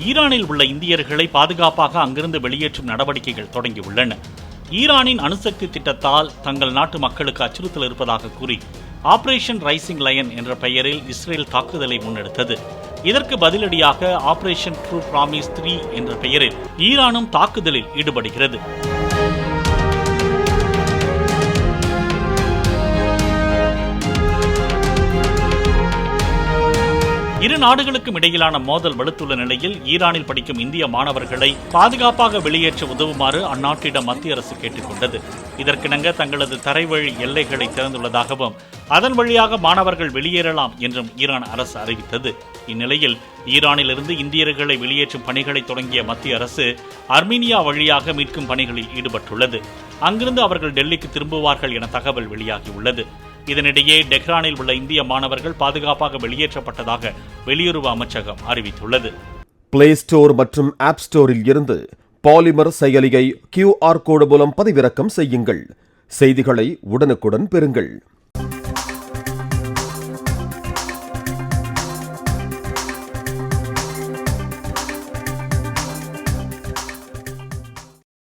ஈரானில் உள்ள இந்தியர்களை பாதுகாப்பாக அங்கிருந்து வெளியேற்றும் நடவடிக்கைகள் தொடங்கியுள்ளன. ஈரானின் அணுசக்தி திட்டத்தால் தங்கள் நாட்டு மக்களுக்கு அச்சுறுத்தல் இருப்பதாக கூறி ஆபரேஷன் ரைசிங் லயன் என்ற பெயரில் இஸ்ரேல் தாக்குதலை முன்னெடுத்தது. இதற்கு பதிலடியாக ஆபரேஷன் ட்ரூ பிராமிஸ் 3 என்ற பெயரில் ஈரானும் தாக்குதலில் ஈடுபடுகிறது. இரு நாடுகளுக்கும் இடையிலான மோதல் வலுத்துள்ள நிலையில் ஈரானில் படிக்கும் இந்திய மாணவர்களை பாதுகாப்பாக வெளியேற்ற உதவுமாறு அந்நாட்டிடம் மத்திய அரசு கேட்டுக் கொண்டது. இதற்கிணங்க தங்களது தரைவழி எல்லைகளை திறந்துள்ளதாகவும் அதன் வழியாக மாணவர்கள் வெளியேறலாம் என்றும் ஈரான் அரசு அறிவித்தது. இந்நிலையில் ஈரானிலிருந்து இந்தியர்களை வெளியேற்றும் பணிகளை தொடங்கிய மத்திய அரசு அர்மீனியா வழியாக மீட்கும் பணிகளில் ஈடுபட்டுள்ளது. அங்கிருந்து அவர்கள் டெல்லிக்கு திரும்புவார்கள் என தகவல் வெளியாகியுள்ளது. இதனிடையே டெஹ்ரானில் உள்ள இந்திய மாணவர்கள் பாதுகாப்பாக வெளியேற்றப்பட்டதாக வெளியுறவு அமைச்சகம் அறிவித்துள்ளது. பிளே ஸ்டோர் மற்றும் ஆப் ஸ்டோரில் இருந்து பாலிமர் செயலியை QR கோடு மூலம் பதிவிறக்கம் செய்யுங்கள். செய்திகளை உடனுக்குடன் பெறுங்கள்.